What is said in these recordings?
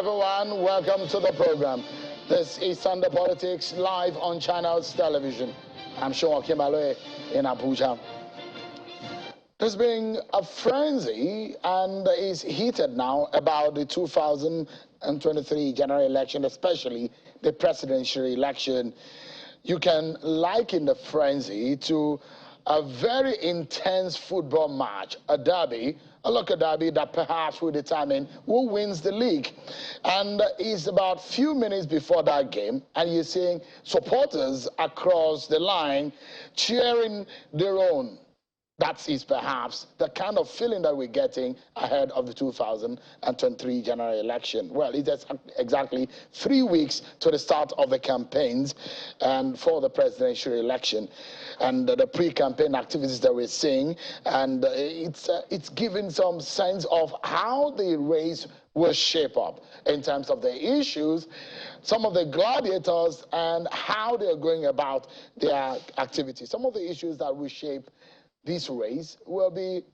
everyone. Welcome to the program. This is Sunday Politics live on Channels Television. I'm Sean Kimbalwe in Abuja. There's been a frenzy and is heated now about the 2023 general election, especially the presidential election. You can liken the frenzy to a very intense football match, a derby, a local derby that perhaps will determine who wins the league. And it's about few minutes before that game, and you're seeing supporters across the line cheering their own. That is perhaps the kind of feeling that we're getting ahead of the 2023 general election. Well, it's exactly 3 weeks to the start of the campaigns and for the presidential election. And the pre-campaign activities that we're seeing, and it's giving some sense of how the race will shape up in terms of the issues, some of the gladiators, and how they're going about their activities. Some of the issues that will shape this race will be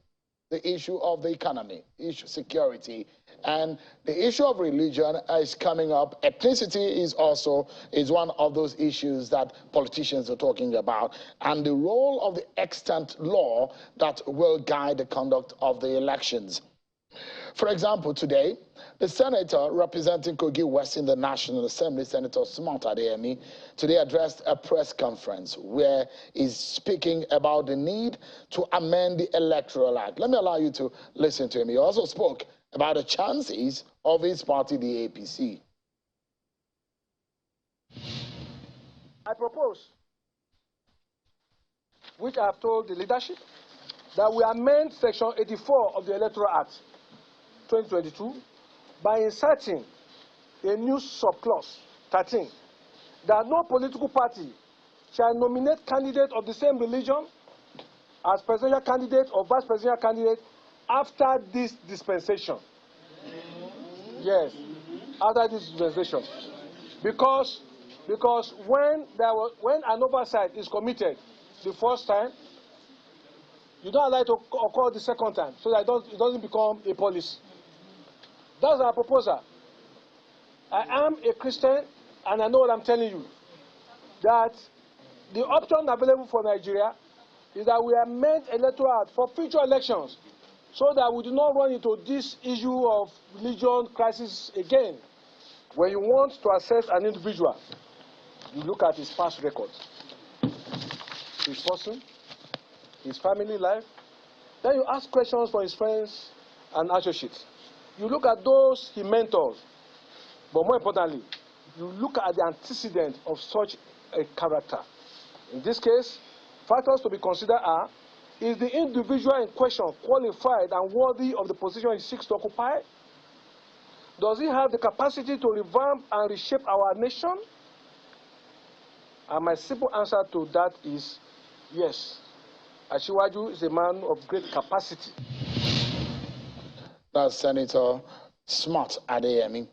the issue of the economy, issue security, and the issue of religion is coming up. Ethnicity is one of those issues that politicians are talking about, and the role of the extant law that will guide the conduct of the elections. For example, today, the senator representing Kogi West in the National Assembly, Senator Adeyemi, today addressed a press conference where he's speaking about the need to amend the Electoral Act. Let me allow you to listen to him. He also spoke about the chances of his party, the APC. I propose, which I have told the leadership, that we amend Section 84 of the Electoral Act 2022 by inserting a new subclause 13 that no political party shall nominate candidate of the same religion as presidential candidate or vice presidential candidate after this dispensation. Yes, after this dispensation. Because when an oversight is committed the first time, you don't allow it to occur the second time, so that it doesn't become a policy. That's our proposal. I am a Christian, and I know what I'm telling you, that the option available for Nigeria is that we amend electoral act for future elections so that we do not run into this issue of religion crisis again. When you want to assess an individual, you look at his past record, his person, his family life. Then you ask questions for his friends and associates. You look at those he mentors, but more importantly, you look at the antecedent of such a character. In this case, factors to be considered are: is the individual in question qualified and worthy of the position he seeks to occupy? Does he have the capacity to revamp and reshape our nation? And my simple answer to that is yes. Asiwaju is a man of great capacity. That's Senator Adeyemi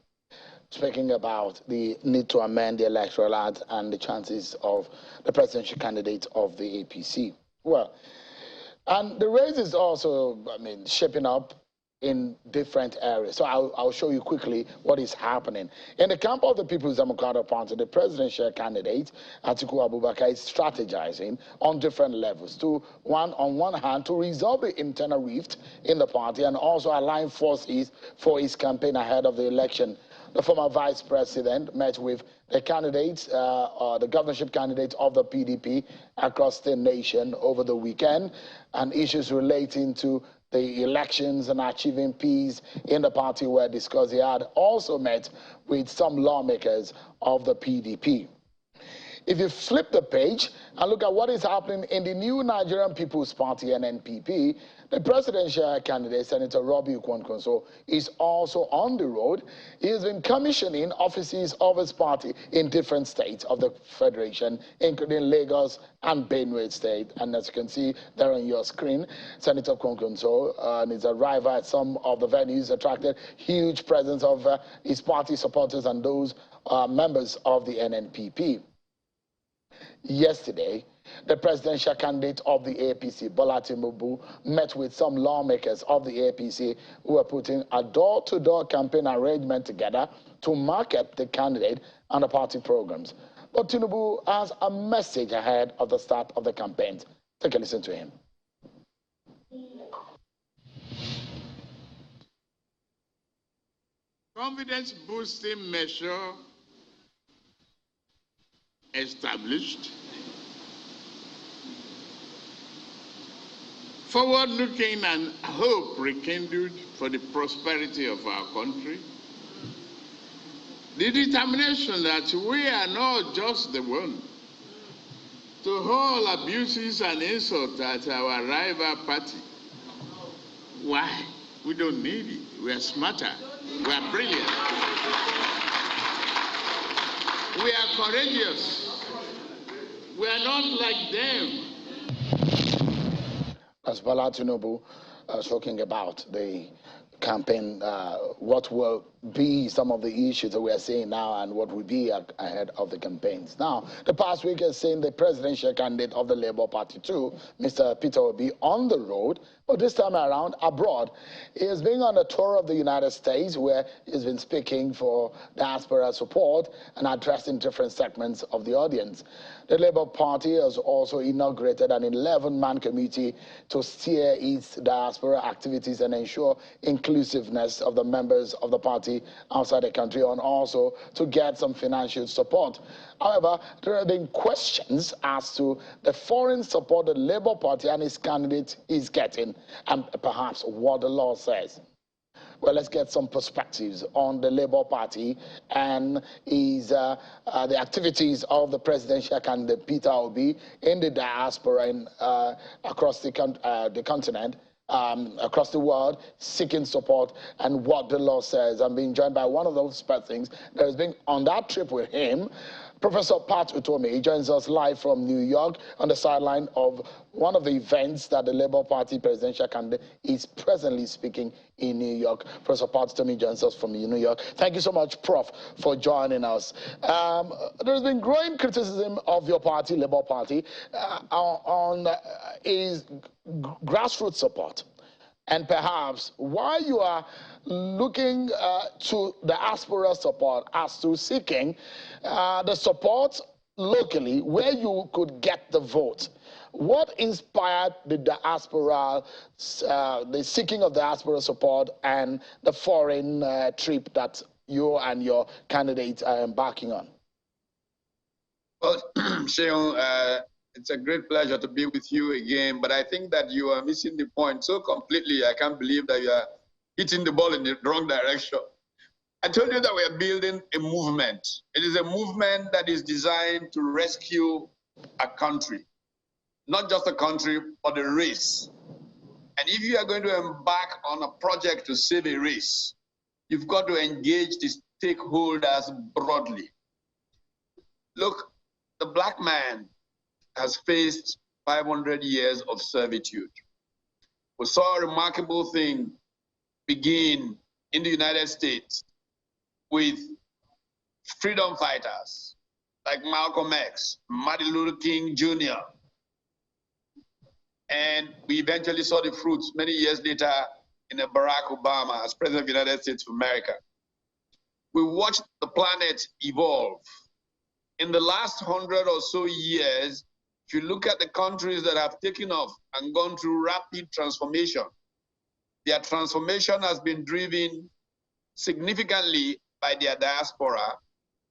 speaking about the need to amend the Electoral Act and the chances of the presidential candidate of the APC. Well, and the race is also, shaping up in different areas. So I'll show you quickly what is happening. In the camp of the People's Democratic Party, the presidential candidate, Kachikwu Abubakar, is strategizing on different levels on one hand, to resolve the internal rift in the party and also align forces for his campaign ahead of the election. The former vice president met with the candidates, the governorship candidates of the PDP across the nation over the weekend, and issues relating to the elections and achieving peace in the party were discussed. He had also met with some lawmakers of the PDP. If you flip the page and look at what is happening in the new Nigerian People's Party, NNPP, the presidential candidate, Senator Robbie Ukwonkwoso, is also on the road. He has been commissioning offices of his party in different states of the Federation, including Lagos and Benue State. And as you can see there on your screen, Senator Ukwonkwoso and his arrival at some of the venues attracted huge presence of his party supporters and those members of the NNPP. Yesterday, the presidential candidate of the APC, Bola Tinubu, met with some lawmakers of the APC who were putting a door-to-door campaign arrangement together to market the candidate and the party programs. But Tinubu has a message ahead of the start of the campaigns. Take a listen to him. Confidence boosting measure established. Forward looking and hope rekindled for the prosperity of our country. The determination that we are not just the one to hurl abuses and insults at our rival party. Why? We don't need it. We are smarter. We are brilliant. We are courageous. We are not like them. As Bola Tinubu talking about the campaign, what will be some of the issues that we are seeing now and what will be ahead of the campaigns. Now, the past week has seen the presidential candidate of the Labour Party too, Mr. Peter Obi, on the road, but this time around abroad. He has been on a tour of the United States where he's been speaking for diaspora support and addressing different segments of the audience. The Labour Party has also inaugurated an 11-man committee to steer its diaspora activities and ensure inclusiveness of the members of the party outside the country, and also to get some financial support. However, there have been questions as to the foreign support the Labour Party and its candidate is getting, and perhaps what the law says. Well, let's get some perspectives on the Labour Party and the activities of the presidential candidate Peter Obi in the diaspora and across the continent, across the world, seeking support and what the law says. I'm being joined by one of those persons that has been on that trip with him, Professor Pat Utomi. He joins us live from New York on the sideline of one of the events that the Labour Party presidential candidate is presently speaking in New York. Professor Pat Utomi joins us from New York. Thank you so much, Prof, for joining us. There's been growing criticism of your party, Labour Party, on its grassroots support. And perhaps why you are looking to the diaspora support as to seeking the support locally where you could get the vote. What inspired the diaspora, the seeking of diaspora support and the foreign trip that you and your candidate are embarking on? Well, Sheon, it's a great pleasure to be with you again, but I think that you are missing the point so completely. I can't believe that you are hitting the ball in the wrong direction. I told you that we are building a movement. It is a movement that is designed to rescue a country, not just a country, but a race. And if you are going to embark on a project to save a race, you've got to engage the stakeholders broadly. Look, the black man has faced 500 years of servitude. We saw a remarkable thing begin in the United States with freedom fighters like Malcolm X, Martin Luther King Jr. And we eventually saw the fruits many years later in Barack Obama as President of the United States of America. We watched the planet evolve. In the last 100 or so years, if you look at the countries that have taken off and gone through rapid transformation, their transformation has been driven significantly by their diaspora,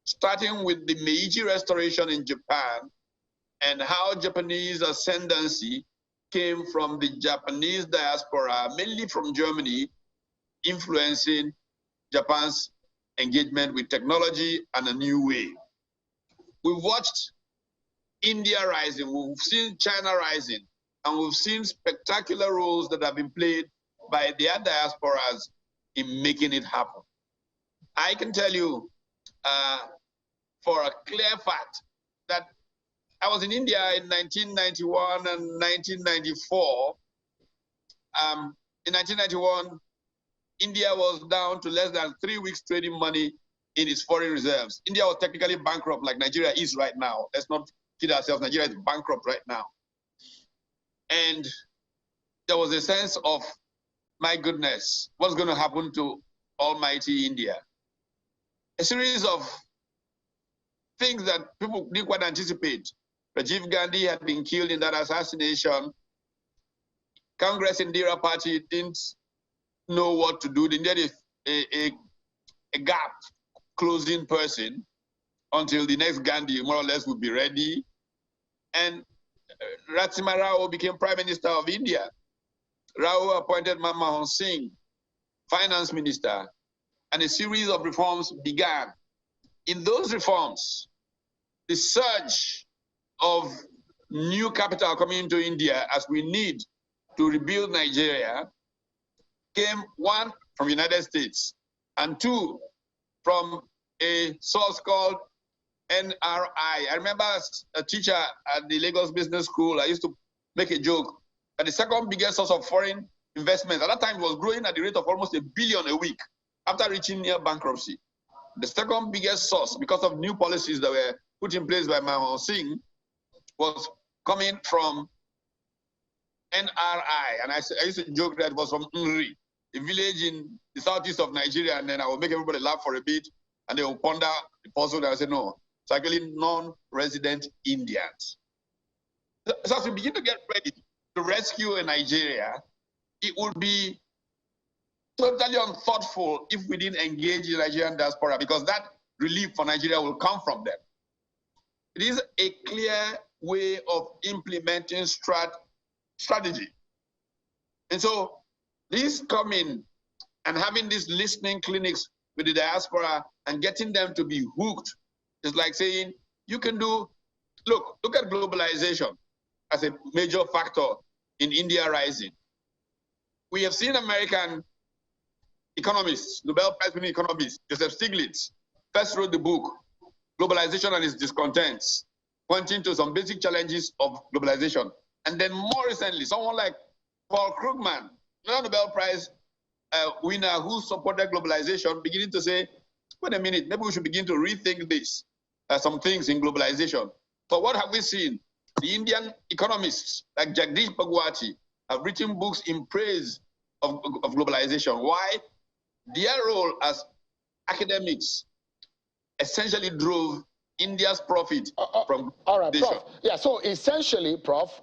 starting with the Meiji Restoration in Japan and how Japanese ascendancy came from the Japanese diaspora, mainly from Germany, influencing Japan's engagement with technology and a new way. We've watched India rising, we've seen China rising, and we've seen spectacular roles that have been played by their diasporas in making it happen. I can tell you for a clear fact that I was in India in 1991 and 1994. In 1991, India was down to less than 3 weeks trading money in its foreign reserves. India was technically bankrupt like Nigeria is right now. Let's not kid ourselves. Nigeria is bankrupt right now. And there was a sense of, my goodness, what's going to happen to almighty India? A series of things that people didn't quite anticipate. Rajiv Gandhi had been killed in that assassination. Congress Indira Party didn't know what to do. They needed a gap closing person until the next Gandhi more or less would be ready. And Narasimha Rao became Prime Minister of India. Rao appointed Manmohan Singh Finance Minister, and a series of reforms began. In those reforms, the surge of new capital coming into India as we need to rebuild Nigeria came, one, from the United States, and two, from a source called NRI. I remember as a teacher at the Lagos Business School, I used to make a joke that the second biggest source of foreign investment at that time was growing at the rate of almost $1 billion a week after reaching near bankruptcy. The second biggest source, because of new policies that were put in place by Manmohan Singh, was coming from NRI. And I used to joke that it was from Nri, a village in the southeast of Nigeria, and then I would make everybody laugh for a bit, and they would ponder the puzzle, and I said, no, it's actually non-resident Indians. So as we begin to get ready to rescue Nigeria, it would be totally unthoughtful if we didn't engage the Nigerian diaspora, because that relief for Nigeria will come from them. It is a clear way of implementing strategy. And so this coming and having these listening clinics with the diaspora and getting them to be hooked is like saying, you can do, look at globalization as a major factor in India rising. We have seen American economists, Nobel Prize-winning economists, Joseph Stiglitz, first wrote the book, Globalization and Its Discontents, pointing to some basic challenges of globalization. And then more recently, someone like Paul Krugman, another Nobel Prize winner who supported globalization, beginning to say, wait a minute, maybe we should begin to rethink this, some things in globalization. But what have we seen? The Indian economists like Jagdish Bhagwati have written books in praise of globalization. Why? Their role as academics essentially drove India's profit from all right, Prof. Yeah, so essentially, Prof,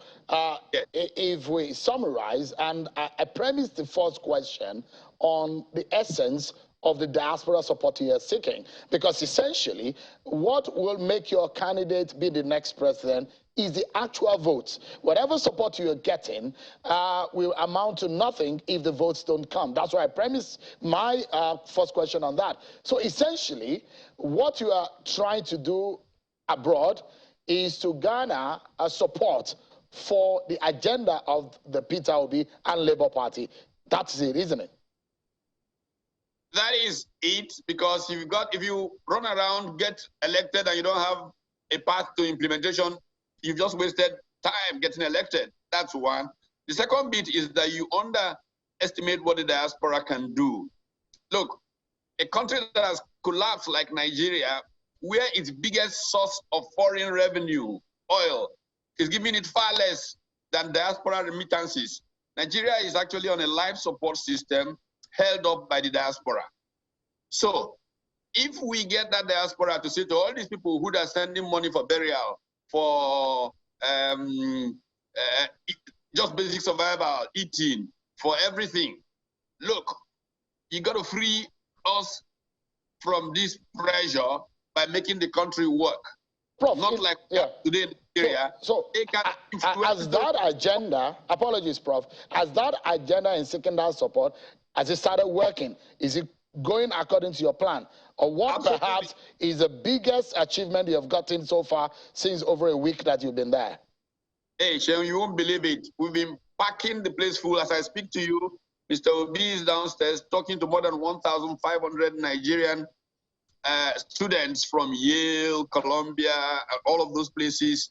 if we summarize, and I premise the first question on the essence of the diaspora support you're seeking, because essentially, what will make your candidate be the next president is the actual votes. Whatever support you're getting will amount to nothing if the votes don't come. That's why I premise my first question on that. So essentially, what you are trying to do abroad is to garner a support for the agenda of the Peter Obi and Labour Party. That's it, isn't it? That is it, because if you run around, get elected, and you don't have a path to implementation, you've just wasted time getting elected. That's one. The second bit is that you underestimate what the diaspora can do. Look, a country that has collapsed like Nigeria, where its biggest source of foreign revenue, oil, is giving it far less than diaspora remittances. Nigeria is actually on a life support system held up by the diaspora. So if we get that diaspora to say to all these people who are sending money for burial, for just basic survival, eating, for everything, look, you got to free us from this pressure by making the country work. Prof, not like today in Nigeria. So as that agenda, apologies, Prof, as that agenda in seeking that support, as it started working, is it going according to your plan? Or what Absolutely. Perhaps is the biggest achievement you have gotten so far since over a week that you've been there? Hey, Shem, you won't believe it. We've been packing the place full. As I speak to you, Mr. Obi is downstairs talking to more than 1,500 Nigerian students from Yale, Columbia, all of those places.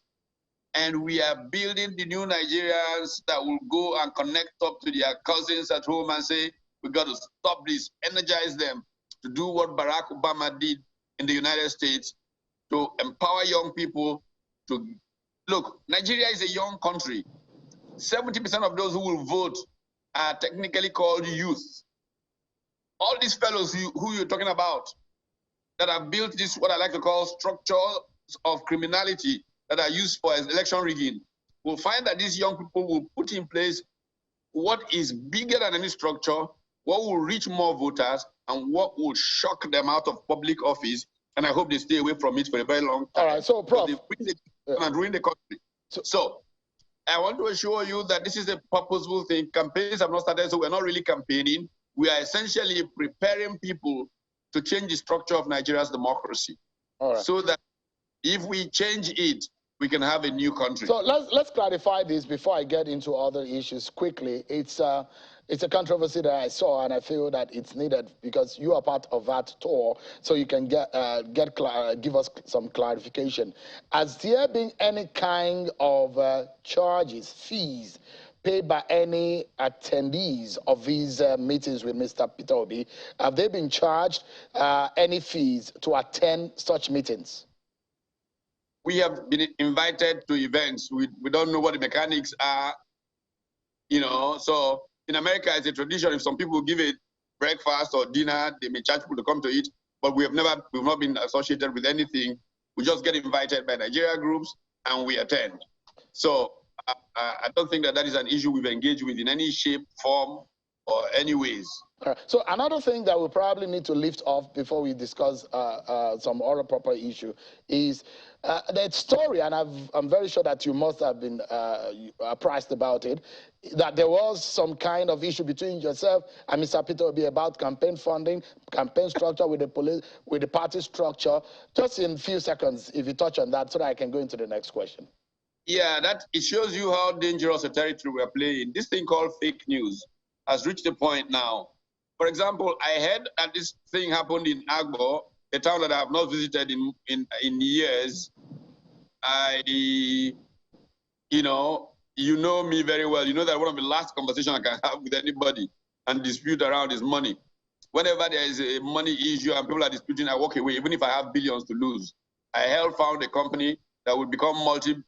And we are building the new Nigerians that will go and connect up to their cousins at home and say, we got to stop this, energize them to do what Barack Obama did in the United States, to empower young people to look, Nigeria is a young country. 70% of those who will vote are technically called youth. All these fellows who you're talking about that have built this, what I like to call structures of criminality that are used for election rigging, will find that these young people will put in place what is bigger than any structure, what will reach more voters, and what will shock them out of public office. And I hope they stay away from it for a very long time. All right, so Prof. And ruin the country. So I want to assure you that this is a purposeful thing. Campaigns have not started, so we're not really campaigning. We are essentially preparing people to change the structure of Nigeria's democracy. All right. So that if we change it, we can have a new country. So let's clarify this before I get into other issues quickly. It's a controversy that I saw, and I feel that it's needed because you are part of that tour, so you can give us some clarification. Has there been any kind of charges, fees, paid by any attendees of these meetings with Mr. Peter Obi? Have they been charged any fees to attend such meetings? We have been invited to events. We don't know what the mechanics are, you know. So in America, it's a tradition. If some people give it breakfast or dinner, they may charge people to come to it. But we've not been associated with anything. We just get invited by Nigeria groups and we attend. So I don't think that is an issue we've engaged with in any shape, form, or any ways. So another thing that we probably need to lift off before we discuss some other proper issue is that story, and I'm very sure that you must have been apprised about it, that there was some kind of issue between yourself and Mr. Peter Obi about campaign funding, campaign structure with the party structure. Just in a few seconds, if you touch on that, so that I can go into the next question. Yeah, it shows you how dangerous a territory we're playing. This thing called fake news has reached a point now. For example, I heard that this thing happened in Agbo, a town that I have not visited in years. You know me very well. You know that one of the last conversations I can have with anybody and dispute around is money. Whenever there is a money issue and people are disputing, I walk away, even if I have billions to lose. I found a company that would become multi-billion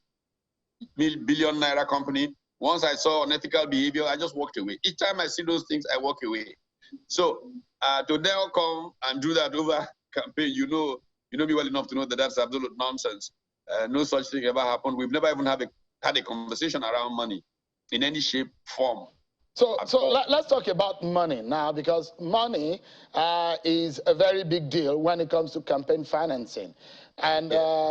naira company. Once I saw unethical behavior, I just walked away. Each time I see those things, I walk away. So to now come and do that over campaign, you know me well enough to know that that's absolute nonsense. No such thing ever happened. We've never even had a conversation around money in any shape, form. So let's talk about money now, because money is a very big deal when it comes to campaign financing. And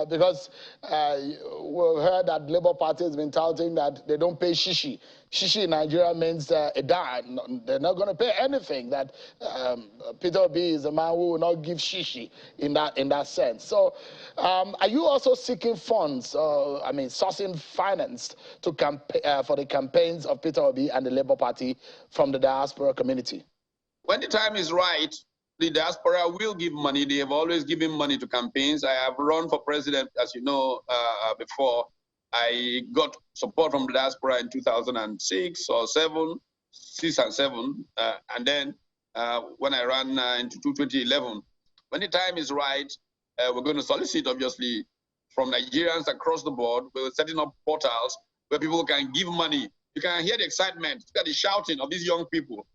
because we've heard that Labour Party has been touting that they don't pay shishi. Shishi in Nigeria means a dime. They're not going to pay anything. That Peter Obi is a man who will not give shishi in that sense. So are you also seeking funds, sourcing finance to for the campaigns of Peter Obi and the Labour Party from the diaspora community? When the time is right, the diaspora will give money. They have always given money to campaigns. I have run for president, as you know, before. I got support from the diaspora in 2006 or 6 and 7. And then when I ran into 2011, when the time is right, we're going to solicit, obviously, from Nigerians across the board. We're setting up portals where people can give money. You can hear the excitement, look at the shouting of these young people.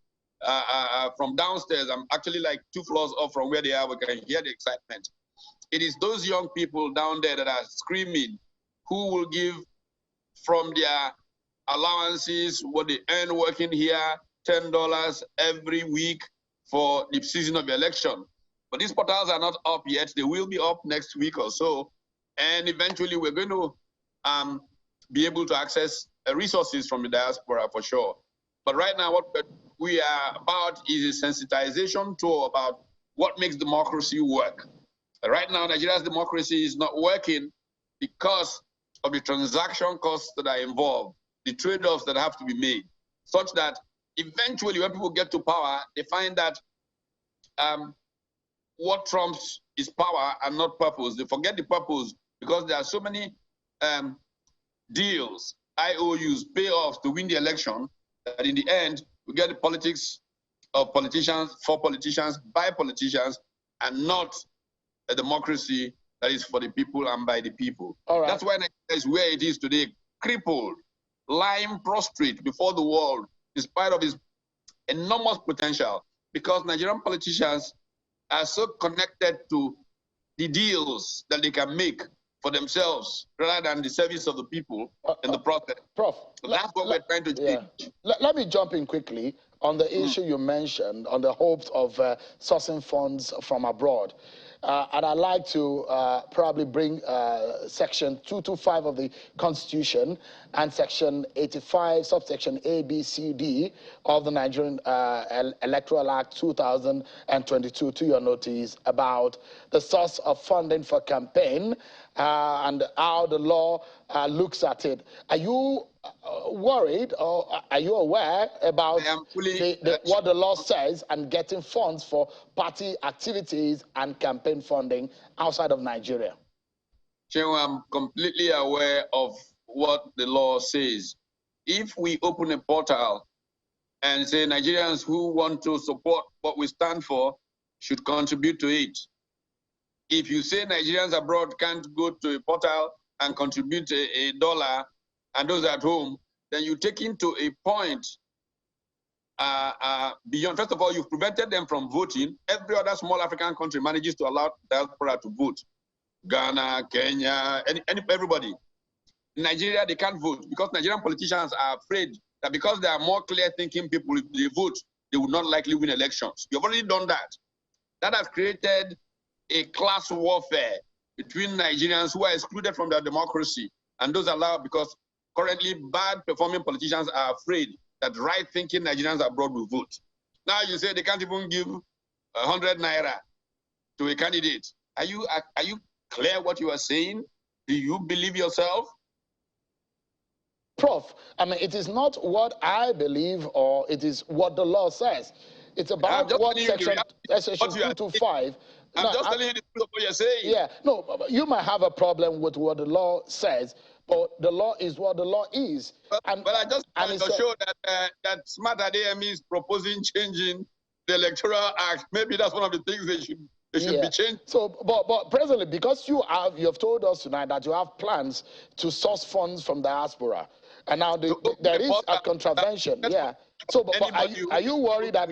From downstairs, I'm actually like 2 floors up from where they are. We can hear the excitement. It is those young people down there that are screaming, who will give from their allowances, what they earn working here, $10 every week for the season of the election. But these portals are not up yet. They will be up next week or so. And eventually we're going to be able to access resources from the diaspora for sure. But right now, what we are about is a sensitization tool about what makes democracy work. Right now, Nigeria's democracy is not working because of the transaction costs that are involved, the trade-offs that have to be made, such that eventually when people get to power, they find that what trumps is power and not purpose. They forget the purpose because there are so many deals, IOUs, payoffs to win the election, that in the end, we get the politics of politicians, for politicians, by politicians, and not a democracy that is for the people and by the people. All right. That's why Nigeria is where it is today, crippled, lying prostrate before the world, in spite of its enormous potential, because Nigerian politicians are so connected to the deals that they can make for themselves rather than the service of the people in the process. Prof, so that's what we're trying to change. Let me jump in quickly on the issue you mentioned, on the hopes of sourcing funds from abroad. And I'd like to probably bring Section 225 of the Constitution and Section 85, subsection A, B, C, D of the Nigerian Electoral Act 2022 to your notice about the source of funding for campaign and how the law looks at it. Are you worried or are you aware about what the law says and getting funds for party activities and campaign funding outside of Nigeria? Chenwa, I'm completely aware of what the law says. If we open a portal and say Nigerians who want to support what we stand for should contribute to it, if you say Nigerians abroad can't go to a portal and contribute $1 and those at home, then you take into a point beyond. First of all, you've prevented them from voting. Every other small African country manages to allow diaspora to vote. Ghana, Kenya, everybody. In Nigeria, they can't vote because Nigerian politicians are afraid that because they are more clear-thinking people, if they vote, they will not likely win elections. You've already done that. That has created a class warfare between Nigerians who are excluded from their democracy and those allowed, because currently bad performing politicians are afraid that right-thinking Nigerians abroad will vote. Now you say they can't even give 100 naira to a candidate. Are you clear what you are saying? Do you believe yourself? Prof, I mean, it is not what I believe or it is what the law says. It's about what section 225. I'm just telling you the truth of what you're saying. Yeah, no, you might have a problem with what the law says, but the law is what the law is. But I just want to show that smart Adeyemi is proposing changing the Electoral Act. Maybe that's one of the things they should be changed. So, but presently, because you have told us tonight that you have plans to source funds from diaspora, and now there is a contravention. Yeah. So, but are you worried that?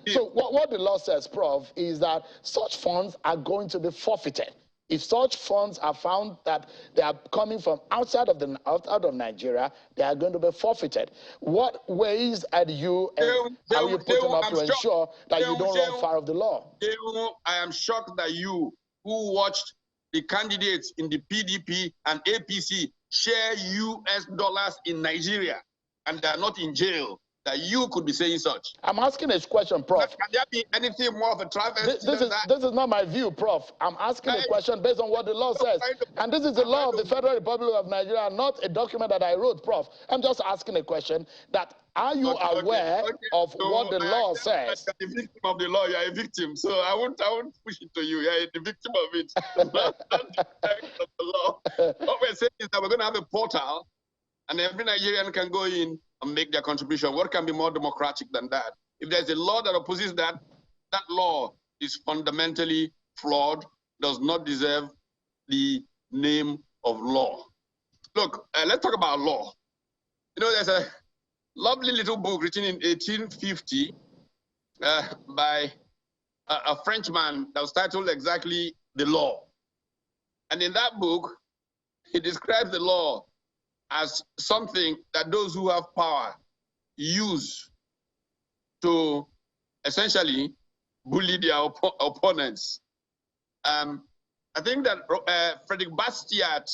So, what the law says, Prof, is that such funds are going to be forfeited. If such funds are found that they are coming from outside of Nigeria, they are going to be forfeited. What ways are you putting up to ensure that you don't run foul of the law? I am shocked that you, who watched the candidates in the PDP and APC share US dollars in Nigeria and they are not in jail, that you could be saying such. I'm asking a question, Prof. Can there be anything more of a travesty than that? This is not my view, Prof. I'm asking a question based on what the law says. And this is the law of the Federal Republic of Nigeria, not a document that I wrote, Prof. I'm just asking a question that, are you aware of what the law says? You're the victim of the law. You're a victim. So I won't push it to you. You're the victim of it. Not the law. What we're saying is that we're going to have a portal and every Nigerian can go in and make their contribution. What can be more democratic than that? If there's a law that opposes that, that law is fundamentally flawed, does not deserve the name of law. Look, let's talk about law. You know, there's a lovely little book written in 1850 by a Frenchman that was titled exactly The Law. And in that book, he describes the law as something that those who have power use to essentially bully their opponents. I think that Frederick Bastiat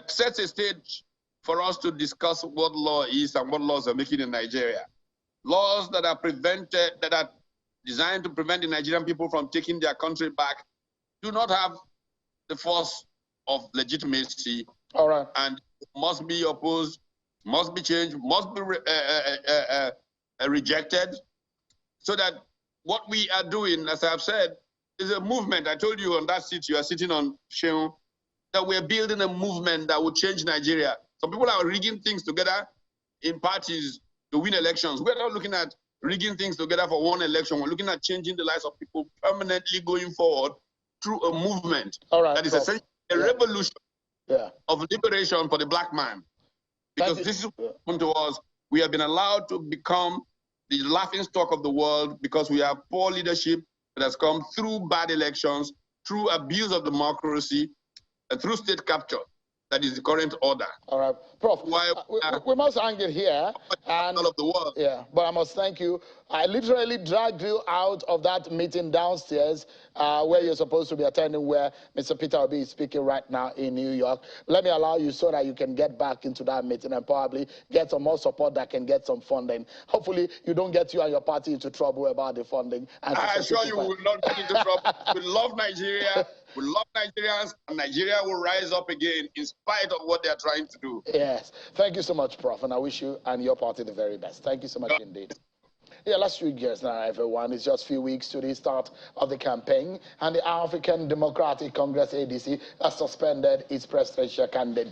sets a stage for us to discuss what law is and what laws are making in Nigeria. Laws that are designed to prevent the Nigerian people from taking their country back do not have the force of legitimacy. All right. And must be opposed, must be changed, must be rejected, so that what we are doing, as I've said, is a movement. I told you on that seat you are sitting on, Sheung, that we're building a movement that will change Nigeria. Some people are rigging things together in parties to win elections. We're not looking at rigging things together for one election. We're looking at changing the lives of people permanently going forward through a movement that is essentially a revolution of liberation for the black man. Because this is what happened to us. We have been allowed to become the laughingstock of the world because we have poor leadership that has come through bad elections, through abuse of democracy, and through state capture. That is the current order. All right, Prof. We must hang it here. And all of the world. Yeah, but I must thank you. I literally dragged you out of that meeting downstairs where you're supposed to be attending, where Mr. Peter Obi is speaking right now in New York. Let me allow you so that you can get back into that meeting and probably get some more support that can get some funding. Hopefully, you don't get you and your party into trouble about the funding. I assure you, we will not get into trouble. We love Nigeria. We love Nigerians, and Nigeria will rise up again in spite of what they are trying to do. Yes. Thank you so much, Prof. And I wish you and your party the very best. Thank you so much indeed. Yeah, let's switch gears now, everyone. It's just a few weeks to the start of the campaign, and the African Democratic Congress, ADC, has suspended its presidential candidate,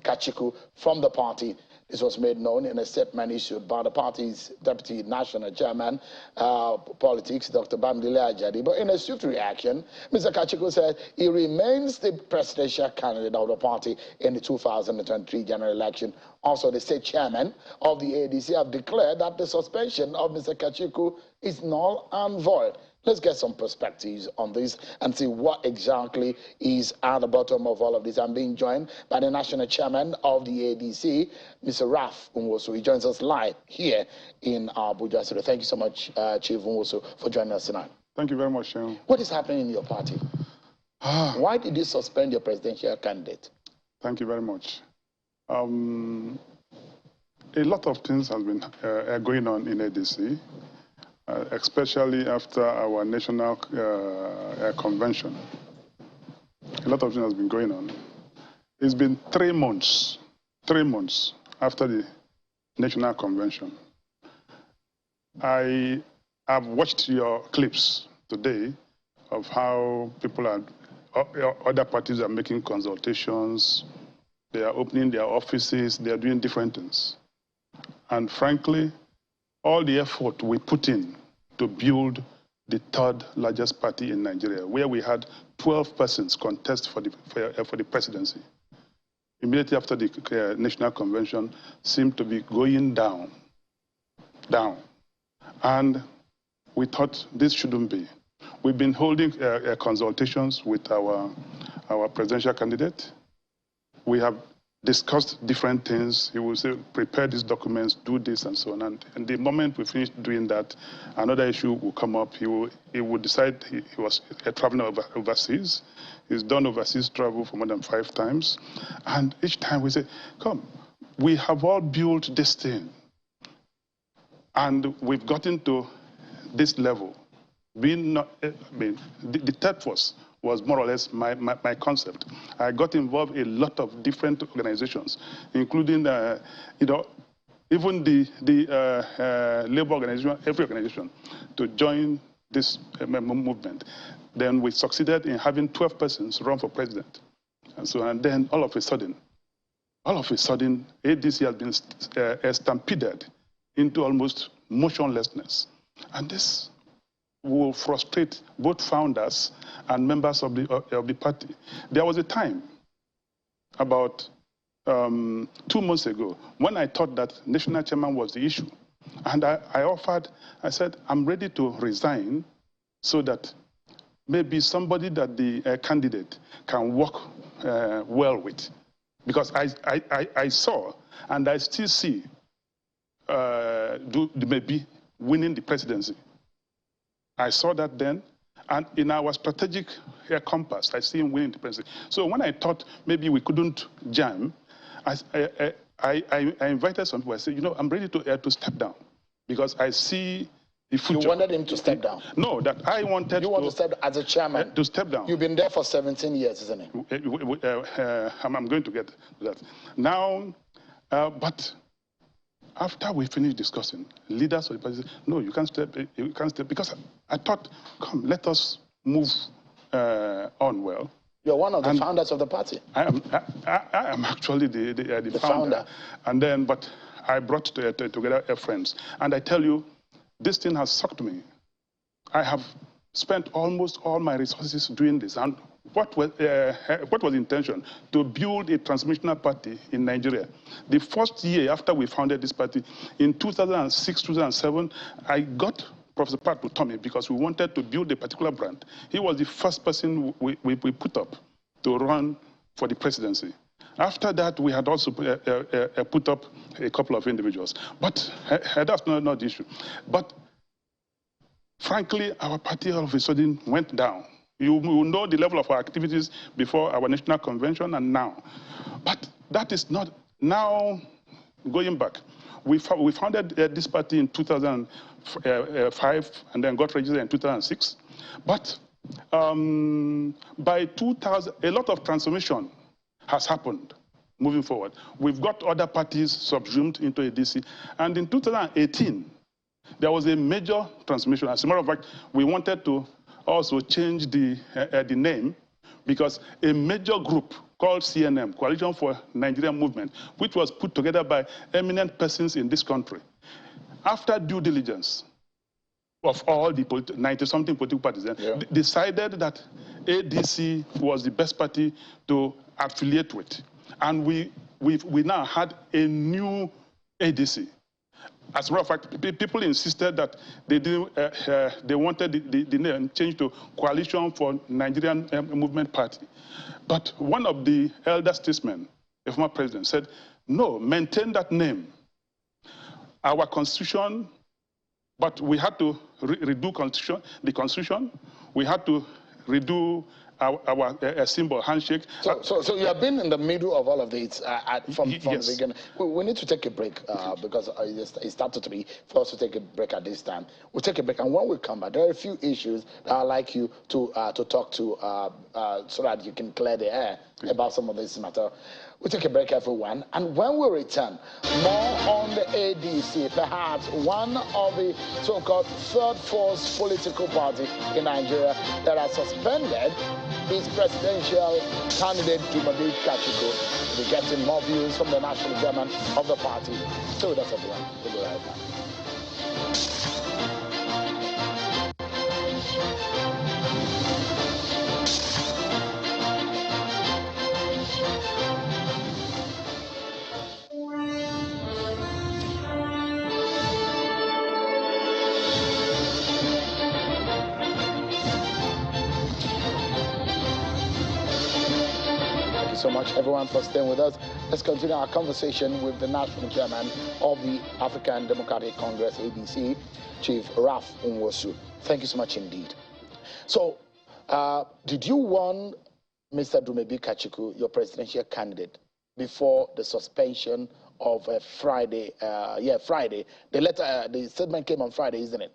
Kachikwu, from the party. This was made known in a statement issued by the party's deputy national chairman, politics, Dr. Bamdele Ajadi. But in a swift reaction, Mr. Kachikwu said he remains the presidential candidate of the party in the 2023 general election. Also, the state chairman of the ADC have declared that the suspension of Mr. Kachikwu is null and void. Let's get some perspectives on this and see what exactly is at the bottom of all of this. I'm being joined by the national chairman of the ADC, Mr. Raf Nwosu. He joins us live here in Abuja. So thank you so much, Chief Nwosu, for joining us tonight. Thank you very much, Sean. What is happening in your party? Why did you suspend your presidential candidate? Thank you very much. A lot of things have been going on in ADC. Especially after our national convention. A lot of things has been going on. It's been 3 months after the national convention. I have watched your clips today of how people are, other parties are making consultations, they are opening their offices, they are doing different things. And frankly, all the effort we put in to build the third largest party in Nigeria, where we had 12 persons contest for the presidency, immediately after the national convention, seemed to be going down. And we thought this shouldn't be. We've been holding consultations with our presidential candidate. We have discussed different things. He will say, prepare these documents, do this, and so on. And the moment we finish doing that, another issue will come up. He will decide he was traveling overseas. He's done overseas travel for more than 5 times. And each time we say, come, we have all built this thing. And we've gotten to this level. The third force was more or less my concept. I got involved in a lot of different organizations, including, even the labor organization, every organization, to join this movement. Then we succeeded in having 12 persons run for president. And then all of a sudden, ADC has been stampeded into almost motionlessness. And this will frustrate both founders and members of the party. There was a time, about 2 months ago, when I thought that national chairman was the issue. And I said, I'm ready to resign so that maybe somebody that the candidate can work well with. Because I saw, and I still see, maybe winning the presidency. I saw that then, and in our strategic compass, I see him winning the presidency. So when I thought maybe we couldn't jam, I invited some people. I said, I'm ready to step down because I see the future. You wanted him to step down? No, that I wanted You want to step as a chairman? To step down. You've been there for 17 years, isn't it? I'm going to get to that. Now, but after we finished discussing, leaders of the party said, no, you can't step, because I thought, come, let us move on well. You're one of the founders of the party. I am actually the founder. And then, but I brought together friends. And I tell you, this thing has sucked me. I have spent almost all my resources doing this. And what was the intention? To build a transmissional party in Nigeria. The first year after we founded this party, in 2006, 2007, I got Professor Pat to Tommy because we wanted to build a particular brand. He was the first person we put up to run for the presidency. After that, we had also put up a couple of individuals. But that's not the issue. But frankly, our party all of a sudden went down. You know the level of our activities before our national convention and now. But that is not, now going back, we founded this party in 2005 and then got registered in 2006. But by 2000, a lot of transformation has happened moving forward. We've got other parties subsumed into ADC. And in 2018, there was a major transformation. As a matter of fact, we wanted to also change the name because a major group called CNM, Coalition for Nigerian Movement, which was put together by eminent persons in this country, after due diligence of all the 90-something political parties, decided that ADC was the best party to affiliate with. And we now had a new ADC. As a matter of fact, people insisted that they wanted the name changed to Coalition for Nigerian Movement Party. But one of the elder statesmen, the former president, said, no, maintain that name. Our constitution, but we had to redo the constitution. We had to redo our symbol, handshake. So you have been in the middle of all of this from the beginning. We need to take a break because it started to be for us to take a break at this time. We'll take a break, and when we come back, there are a few issues that I'd like you to talk to so that you can clear the air about some of this matter. We'll take a break, everyone, and when we return, more on the ADC, perhaps one of the so-called third force political party in Nigeria that has suspended its presidential candidate, Kachikwu. We're getting more views from the national chairman of the party. Stay with us, everyone. We'll be right back. So much, everyone, for staying with us. Let's continue our conversation with the national chairman of the African Democratic Congress, ADC, Chief Ralph Nwosu. Thank you so much indeed. So, did you warn Mr. Dumebi Kachikwu, your presidential candidate, before the suspension of Friday? Friday. The statement came on Friday, isn't it?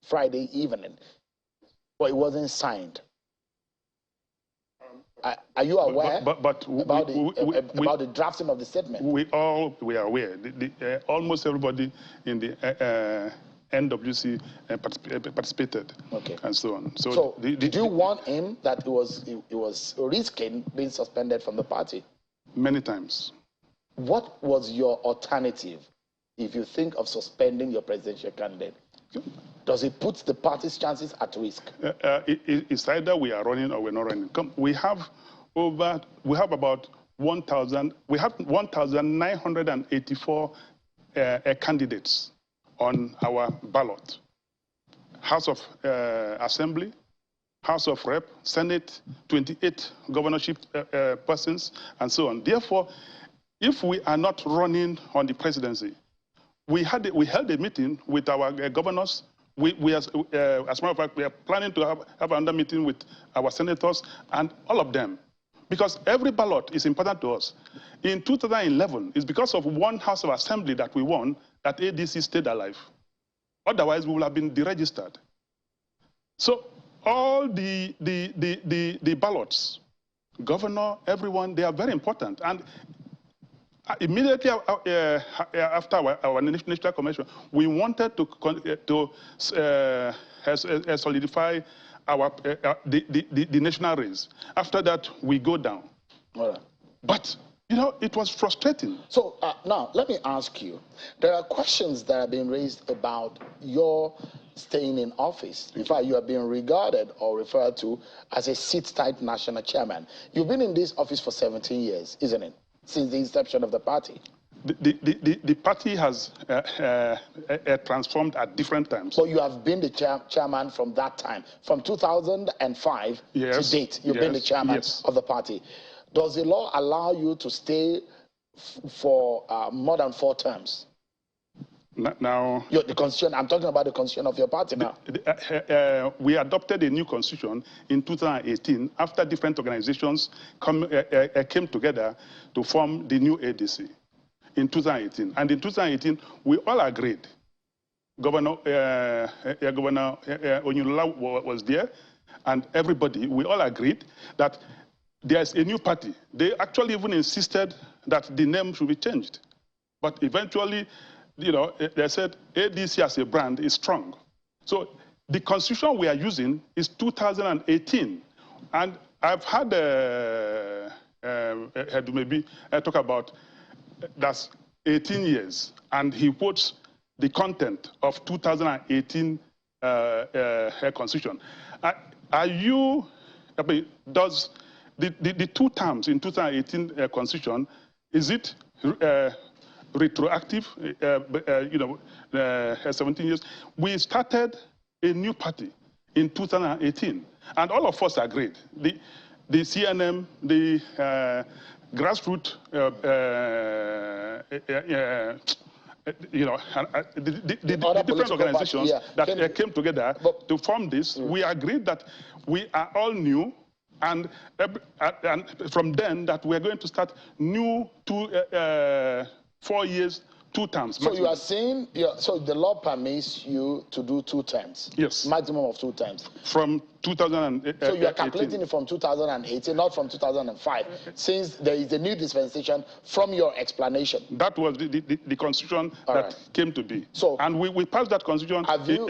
Friday evening. But it wasn't signed. Are you aware about the drafting of the statement? We are aware. Almost everybody in the NWC participated, and so on. So did you warn him that it was risking being suspended from the party? Many times. What was your alternative if you think of suspending your presidential candidate? Does it put the party's chances at risk? It's either we are running or we're not running. We have about 1,984 candidates on our ballot. House of Assembly, House of Rep, Senate, 28 governorship persons, and so on. Therefore, if we are not running on the presidency, we held a meeting with our governors. As a matter of fact, we are planning to have another meeting with our senators and all of them, because every ballot is important to us. In 2011, it's because of one House of Assembly that we won that ADC stayed alive. Otherwise, we would have been deregistered. So all the ballots, governor, everyone, they are very important. And immediately after our national convention, we wanted to solidify the national race. After that, we go down. But, you know, it was frustrating. So now, let me ask you, there are questions that have been raised about your staying in office. In fact, you are being regarded or referred to as a sit-tight national chairman. You've been in this office for 17 years, isn't it? Since the inception of the party. The party has transformed at different times. So you have been the chairman from that time, from 2005 to date. You've been the chairman of the party. Does the law allow you to stay for more than 4 terms? Now, the constitution, I'm talking about the constitution of your party now. We adopted a new constitution in 2018 after different organizations came together to form the new ADC in 2018. And in 2018, we all agreed. Governor Onyulula was there, and everybody, we all agreed that there's a new party. They actually even insisted that the name should be changed. But eventually, you know, they said ADC as a brand is strong. So the constitution we are using is 2018. And I've had maybe talk about that's 18 years. And he quotes the content of 2018 constitution. Are you, does the 2 terms in 2018 constitution, is it retroactive, 17 years? We started a new party in 2018, and all of us agreed. The CNM, the grassroots, the different organizations that came together to form this, we agreed that we are all new, and from then that we're going to start new 4 years, 2 terms. So you are saying, so the law permits you to do 2 terms? Yes. Maximum of 2 terms? From 2018. So you are calculating it from 2018, not from 2005, since there is a new dispensation from your explanation. That was the constitution that came to be. So, and we passed that constitution have you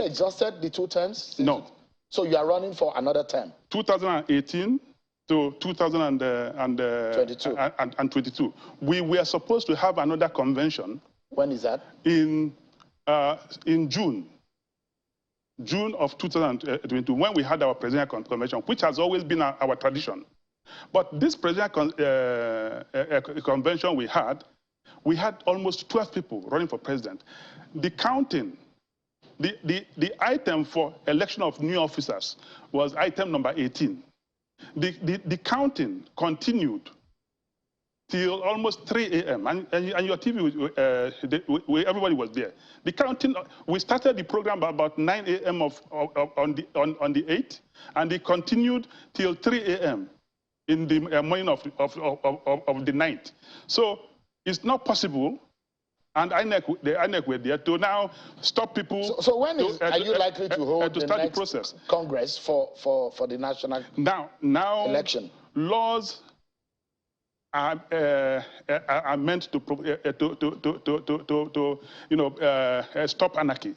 exhausted the 2 terms? No. So you are running for another term? 2018 to 2022. We were supposed to have another convention. When is that? In June of 2022, when we had our presidential convention, which has always been our tradition. But this presidential convention we had almost 12 people running for president. The counting, the item for election of new officers was item number 18. The counting continued till almost 3 a.m. And your TV, everybody was there. The counting, we started the program about 9 a.m. on the 8th, and it continued till 3 a.m. in the morning of the 9th. So it's not possible. And the INEC were there to now stop people. So when are you likely to hold the next process? Congress for the national election? Laws are meant to stop anarchy.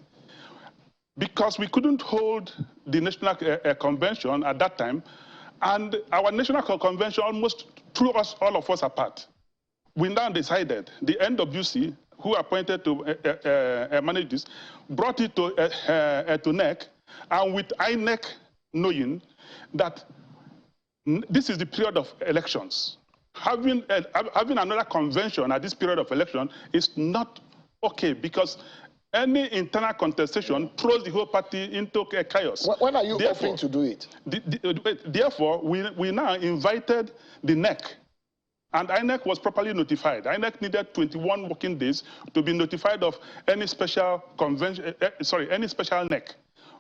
Because we couldn't hold the national convention at that time, and our national convention almost threw all of us apart. We now decided, the NWC, who appointed to manage this, brought it to NEC, and with INEC knowing that this is the period of elections. Having another convention at this period of election is not okay, because any internal contestation throws the whole party into chaos. When are you hoping to do it? Therefore, we now invited the NEC. And INEC was properly notified. INEC needed 21 working days to be notified of any special convention, any special NEC.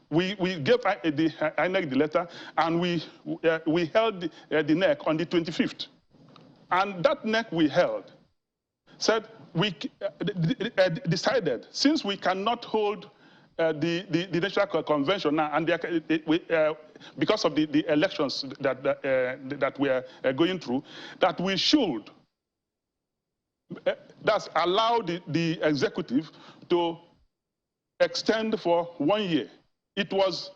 We gave the INEC the letter, and we held the NEC on the 25th. And that NEC we held said, we decided, since we cannot hold the national convention now, and because of the elections that we are going through, that we should allow the executive to extend for 1 year. It was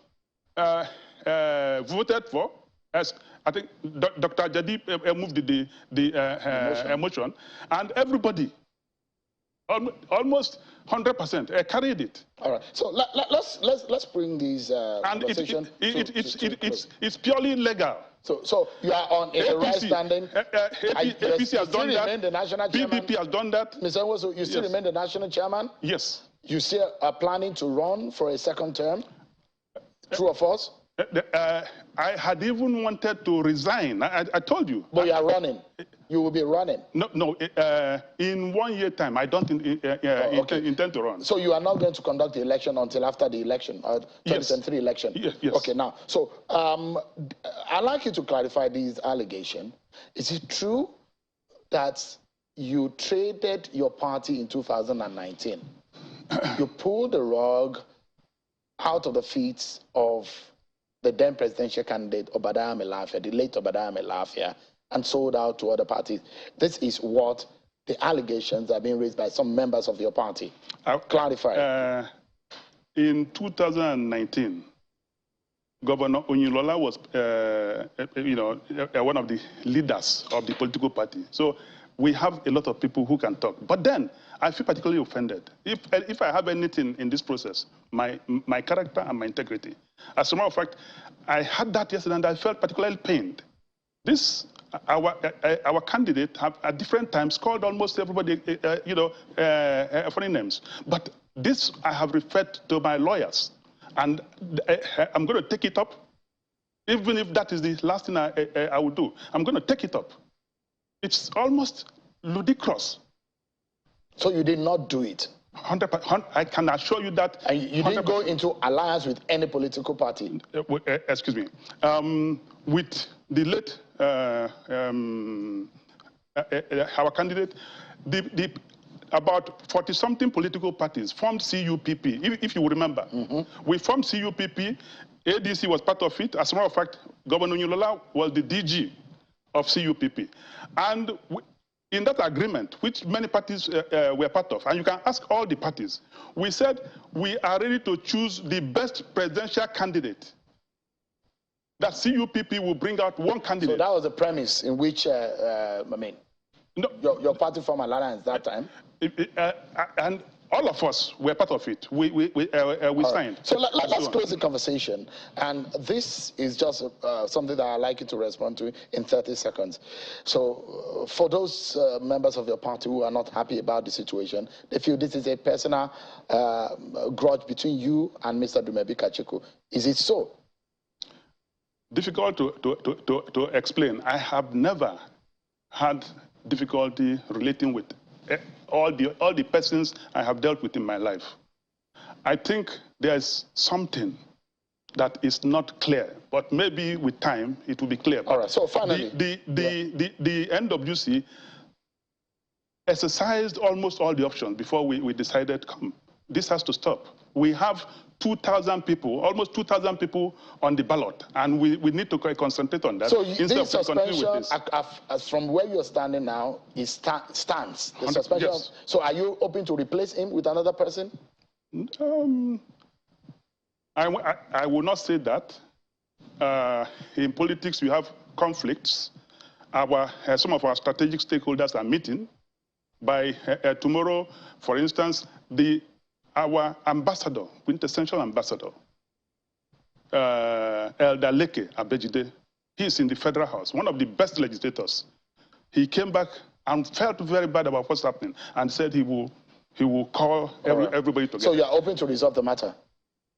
voted for, as I think Dr. Jadip moved the motion, and everybody Almost 100%. I carried it. All right. So let's bring these conversation. It's purely legal. So you are on a APC, right standing. APC has done that. The national chairman. PDP has done that. Mr. Nwosu, you still remain the national chairman? Yes. You still are planning to run for a second term? True or false? I had even wanted to resign. I told you. But you are running. You will be running. No. In 1 year time, I don't intend to run. So you are not going to conduct the election until after the election, 2023 election? Yes. Okay, now, so I'd like you to clarify these allegations. Is it true that you traded your party in 2019? You pulled the rug out of the feet of the then presidential candidate, Adeyemi Lafia, the late Adeyemi Lafia, and sold out to other parties. This is what the allegations are being raised by some members of your party. Clarify. In 2019, Governor Oyinlola was, one of the leaders of the political party. So we have a lot of people who can talk. But then I feel particularly offended. If I have anything in this process, my character and my integrity. As a matter of fact, I had that yesterday and I felt particularly pained. Our candidate have at different times called almost everybody, funny names. But this I have referred to my lawyers, and I'm going to take it up, even if that is the last thing I will do. I'm going to take it up. It's almost ludicrous. So you did not do it? 100%. I can assure you that. And you didn't go into alliance with any political party? Excuse me. With the late our candidate, about 40-something political parties formed CUPP, if you will remember. We formed CUPP. ADC was part of it. As a matter of fact, Governor Oyinlola was the DG of CUPP. And in that agreement, which many parties were part of, and you can ask all the parties, we said we are ready to choose the best presidential candidate. That CUPP will bring out one candidate. So that was the premise in which, no, your party formed alliance that time? And all of us were part of it. We signed. So let's close the conversation. And this is just something that I'd like you to respond to in 30 seconds. So for those members of your party who are not happy about the situation, they feel this is a personal grudge between you and Mr. Dumebi Kachikwu. Is it so? Difficult to explain. I have never had difficulty relating with all the persons I have dealt with in my life. I think there's something that is not clear, but maybe with time it will be clear. All right. So finally, the NWC exercised almost all the options before we decided, come, this has to stop. We have 2,000 people, almost 2,000 people on the ballot, and we need to concentrate on that. So this suspension, from where you're standing now, is stands. The suspension. Yes. So are you open to replace him with another person? I will not say that. In politics, we have conflicts. Some of our strategic stakeholders are meeting. By tomorrow, for instance, our ambassador, quintessential ambassador, Elder Leke Abejide, he's in the Federal House, one of the best legislators. He came back and felt very bad about what's happening and said he will call everybody together. So you're open to resolve the matter?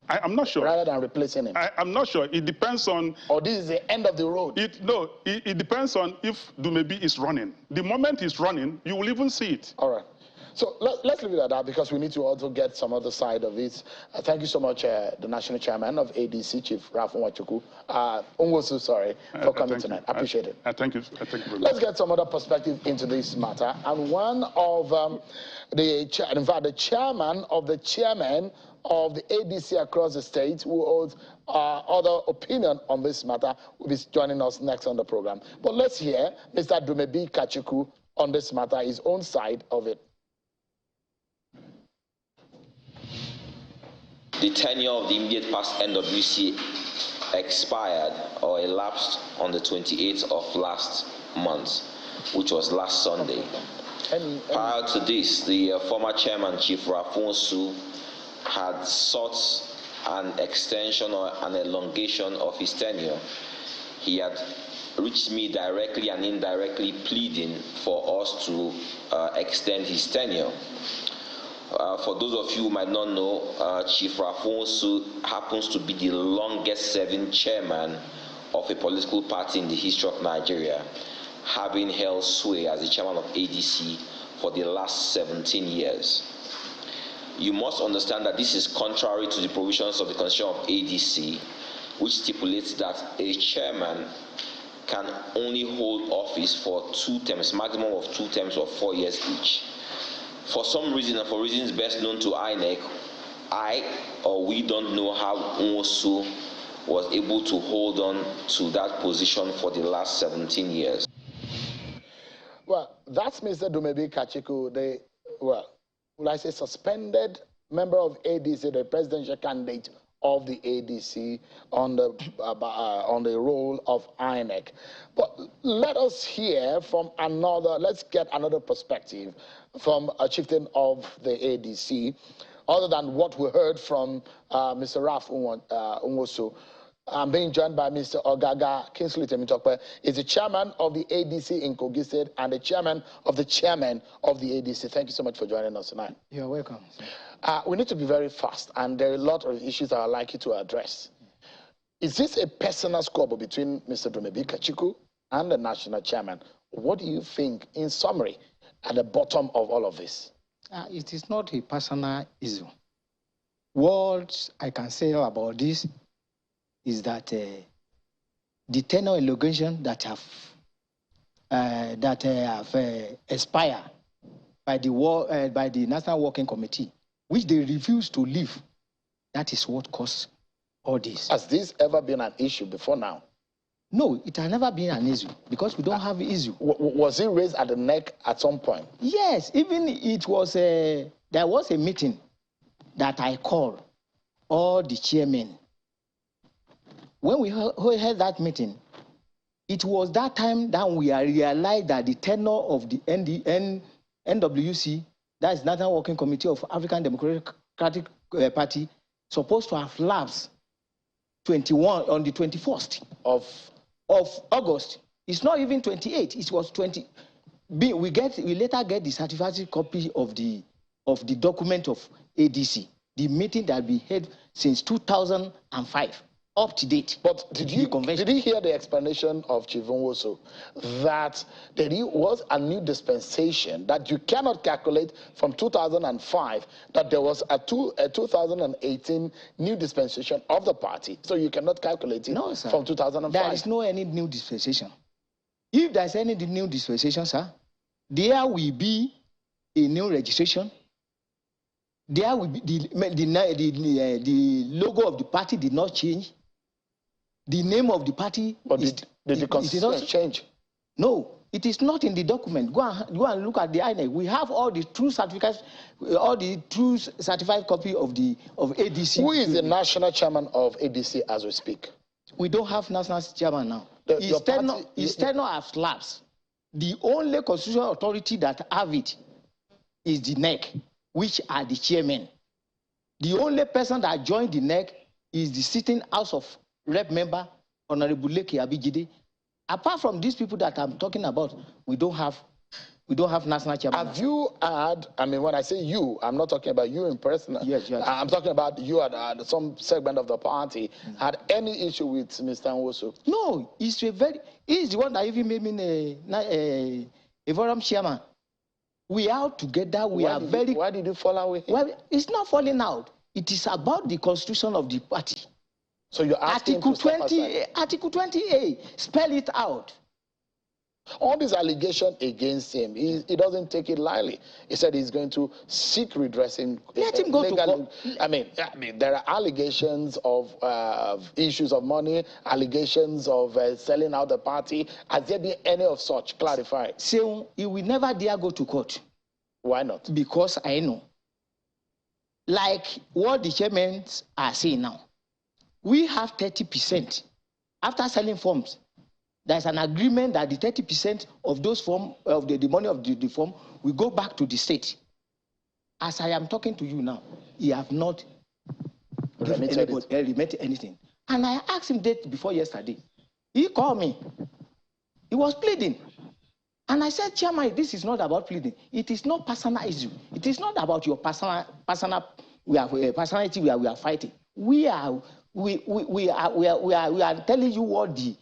I'm not sure. Rather than replacing him? I'm not sure. It depends on... Or this is the end of the road? It depends on if Dumebi is running. The moment he's running, you will even see it. All right. So let's leave it at that because we need to also get some other side of it. Thank you so much, the National Chairman of ADC, Chief Ralph Nwosu, Nwosu, sorry, for coming tonight. I appreciate it. Thank you very much. Let's get some other perspective into this matter. And one of the chairman of the chairman of the ADC across the state who holds other opinion on this matter will be joining us next on the program. But let's hear Mr. Dumebi Kachikwu on this matter, his own side of it. The tenure of the immediate past NWC expired or elapsed on the 28th of last month, which was last Sunday. Prior to this, the former chairman, Chief Nwosu, had sought an extension or an elongation of his tenure. He had reached me directly and indirectly pleading for us to extend his tenure. For those of you who might not know, Chief Nwosu happens to be the longest serving chairman of a political party in the history of Nigeria, having held sway as the chairman of ADC for the last 17 years. You must understand that this is contrary to the provisions of the Constitution of ADC, which stipulates that a chairman can only hold office for 2 terms, maximum of 2 terms of 4 years each. For some reason, and for reasons best known to INEC, we don't know how Nwosu was able to hold on to that position for the last 17 years. Well, that's Mr. Dumebi Kachikwu, will I say suspended member of ADC, the presidential candidate of the ADC on the role of INEC. But let us hear from let's get another perspective from a chieftain of the ADC, other than what we heard from Mr. Raf Nwosu. I'm being joined by Mr. Ogaga Kingsley Temitokwe. He's the chairman of the ADC in Kogi State and the chairman of the ADC. Thank you so much for joining us tonight. You're welcome. We need to be very fast, and there are a lot of issues that I'd like you to address. Is this a personal squabble between Mr. Dumebi Kachikwu and the national chairman? What do you think, in summary, at the bottom of all of this? It is not a personal issue. What I can say about this is that the tenure elongation that have expired by the National Working Committee, which they refuse to leave, that is what caused all this. Has this ever been an issue before now? No, it has never been an issue because we don't have an issue. Was it raised at the neck at some point? Yes, even it was there was a meeting that I called all the chairmen. When we held that meeting, it was that time that we realized that the tenure of the NWC, that is National Working Committee of African Democratic Party, supposed to have lapsed on the 21st of August. It's not even 28. It was 20. We later get the certificate copy of the document of ADC, the meeting that we had since 2005. Up to date. But did you hear the explanation of Chief Nwosu that there was a new dispensation that you cannot calculate from 2005, that there was a 2018 new dispensation of the party, so you cannot calculate it from 2005? There is no any new dispensation. If there's any new dispensation, sir, there will be a new registration. There will be the logo of the party did not change. The name of the party did the constitution change? No, it is not in the document. Go and look at the INEC. We have all the true certificates, all the true certified copy of ADC. Who is the national chairman of ADC as we speak? We don't have national chairman now. His tenure has lapsed. The only constitutional authority that have it is the NEC, which are the chairmen. The only person that joined the NEC is the sitting House of Rep member, Honorable Leke Abijide. Apart from these people that I'm talking about, we don't have national chairman. Have you had, I mean, when I say you, I'm not talking about you in person. Yes. I'm talking about you at some segment of the party. Had any issue with Mr. Nwosu? No, he's the one that even made me a forum chairman. We are together. Why did you fall out with him? Well, it's not falling out. It is about the constitution of the party. So you're asking Article 20A, spell it out. All these allegations against him, he doesn't take it lightly. He said he's going to seek redressing. Let him go to court. I mean, there are allegations of issues of money, allegations of selling out the party. Has there been any of such? Clarify. So he will never dare go to court. Why not? Because I know. Like what the chairmen are saying now. We have 30%. After selling forms, there's an agreement that the 30% of those form of the money of the form will go back to the state. As I am talking to you now, he have not remitted anything. And I asked him that before yesterday. He called me. He was pleading. And I said, Chairman, this is not about pleading. It is not personal issue. It is not about your personality where we are fighting. We are telling you what the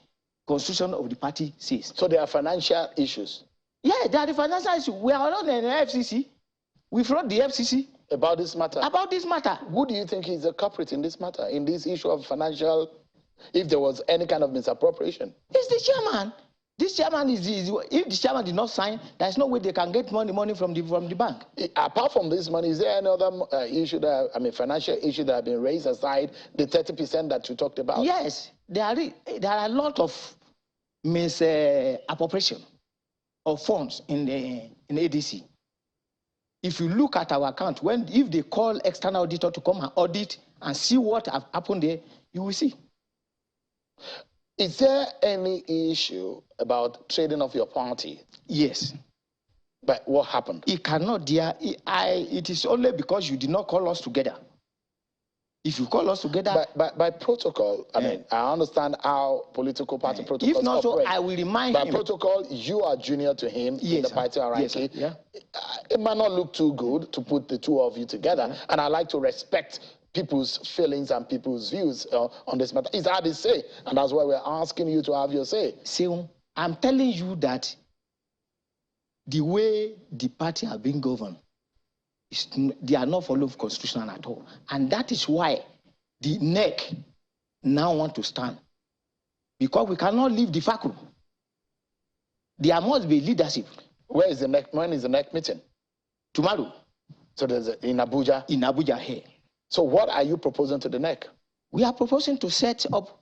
constitution of the party says. So there are financial issues? Yeah, there are the financial issues. We are not in the FCC. We fraud the FCC. About this matter? About this matter. Who do you think is the culprit in this matter, in this issue of financial, if there was any kind of misappropriation? It's the chairman. This chairman if the chairman did not sign, there's no way they can get money from the bank. Apart from this money, is there any other issue that, financial issue that have been raised aside the 30% that you talked about? Yes, there are a lot of misappropriation of funds in ADC. If you look at our account, if they call external auditor to come and audit and see what have happened there, you will see. Is there any issue about trading of your party? Yes. But what happened? It cannot, dear. It is only because you did not call us together. If you call us together... By protocol, I mean, I understand how political party protocols if not operate. So, I will remind him. By protocol, you are junior to him in the party hierarchy. Yes, it might not look too good to put the two of you together, and I like to respect people's feelings and people's views on this matter. It's hard to say, and that's why we're asking you to have your say. See, I'm telling you that the way the party are being governed, they are not following constitution at all. And that is why the NEC now want to stand. Because we cannot leave the vacuum. There must be leadership. Where is the NEC? When is the NEC meeting? Tomorrow. So there's in Abuja? In Abuja here. So what are you proposing to the NEC? We are proposing to set up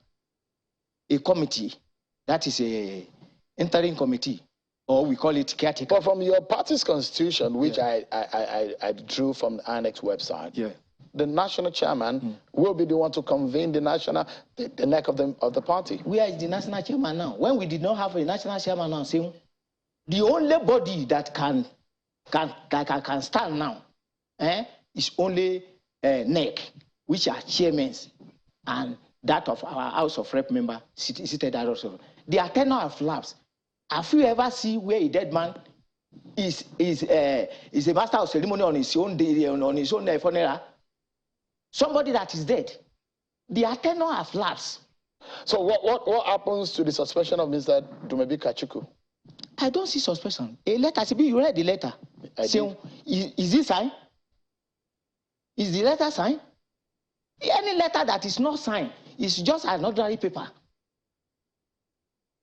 a committee. That is a interim committee. Or we call it caretaker. But from your party's constitution, which I drew from the Annex website, the national chairman will be the one to convene the NEC of the party. Where is the national chairman now? When we did not have a national chairman now, see, the only body that can stand now is only NEC, which are chairmen, and that of our House of Rep member seated there also. Their tenure have lapsed. Have you ever seen where a dead man is a master of ceremony on his own day, on his own funeral? Somebody that is dead. Their tenure have lapsed. So what happens to the suspension of Mr. Dumebi Kachikwu? I don't see suspension. A letter, you read the letter. So, is it signed? Is the letter signed? Any letter that is not signed is just an ordinary paper.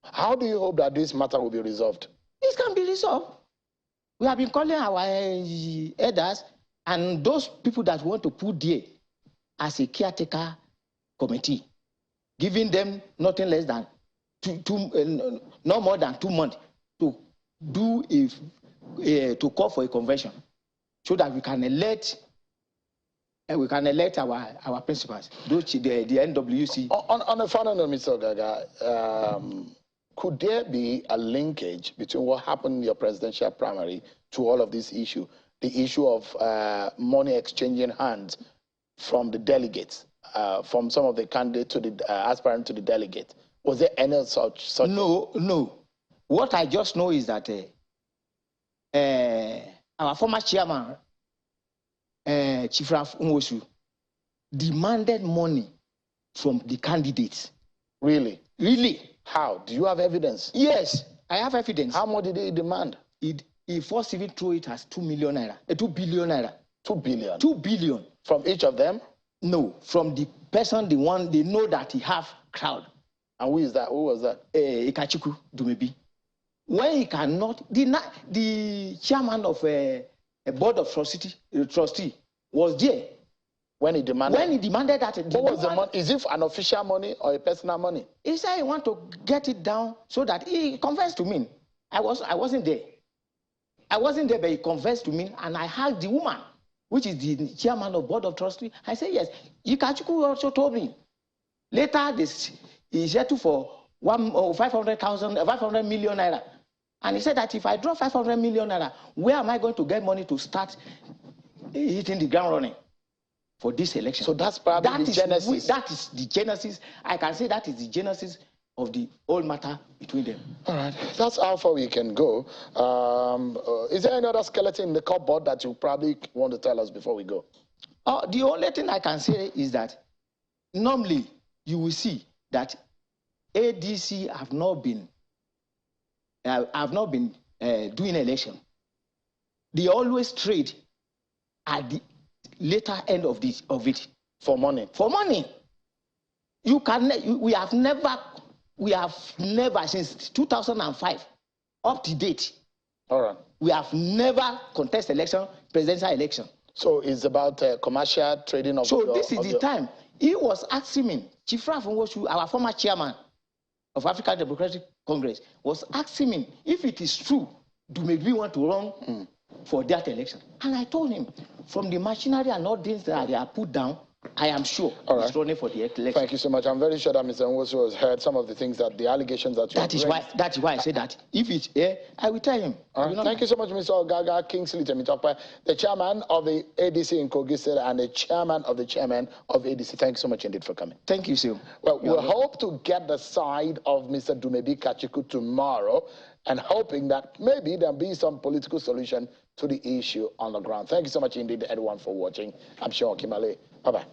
How do you hope that this matter will be resolved? This can be resolved. We have been calling our elders and those people that want to put there as a caretaker committee, giving them nothing less than no more than 2 months to do to call for a convention, so that we can elect our principals, the NWC. On a final note, Mr. Gaga, could there be a linkage between what happened in your presidential primary to all of this issue, the issue of money exchanging hands from the delegates, from some of the candidates to the aspirant to the delegate? Was there any such? No. What I just know is that our former chairman, Chief Nwosu, demanded money from the candidates. Really? Really. How? Do you have evidence? Yes, I have evidence. How much did he demand? He first even threw it as 2 million naira, 2 billion naira. 2 billion? 2 billion. From each of them? No, from the person, the one they know that he have crowd. And who is that? Who was that? Kachikwu Dumebi. When he cannot, the chairman of a board of trustee was there. When he demanded? When he demanded that. What was the money? Is it an official money or a personal money? He said he want to get it down so that he confessed to me. I wasn't there. I wasn't there, but he confessed to me, and I asked the woman, which is the chairman of board of trustee. I said, yes. Kachikwu also told me. Later, he settled for 500 million naira. And he said that if I draw 500 million naira, where am I going to get money to start hitting the ground running for this election? So that's probably the genesis. That is the genesis. I can say that is the genesis of the whole matter between them. All right, that's how far we can go. Is there any other skeleton in the cupboard that you probably want to tell us before we go? The only thing I can say is that normally you will see that ADC have not been doing election. They always trade at the later end of it for money. For money. We have never since 2005 up to date. All right. We have never contested election, presidential election. So it's about commercial trading of. So this is the time. He was asking me, Chief Nwosu, our former chairman of African Democratic Congress, was asking me if it is true, do maybe want to run for that election. And I told him, from the machinery and all things that they are put down, I am sure he's running for the election. Thank you so much. I'm very sure that Mr. Nwosu has heard some of the things that the allegations that you have raised. That is why I said that if it's I will tell him. Thank you so much, Mr. Ogaga Kingsley Temitokpa, the chairman of the ADC in Kogi State and the chairman of ADC. Thank you so much indeed for coming. Thank you, sir. Well, we'll hope to get the side of Mr. Dumebi Kachikwu tomorrow, and hoping that maybe there'll be some political solution to the issue on the ground. Thank you so much indeed, everyone, for watching. I'm sure Kimale. Bye-bye.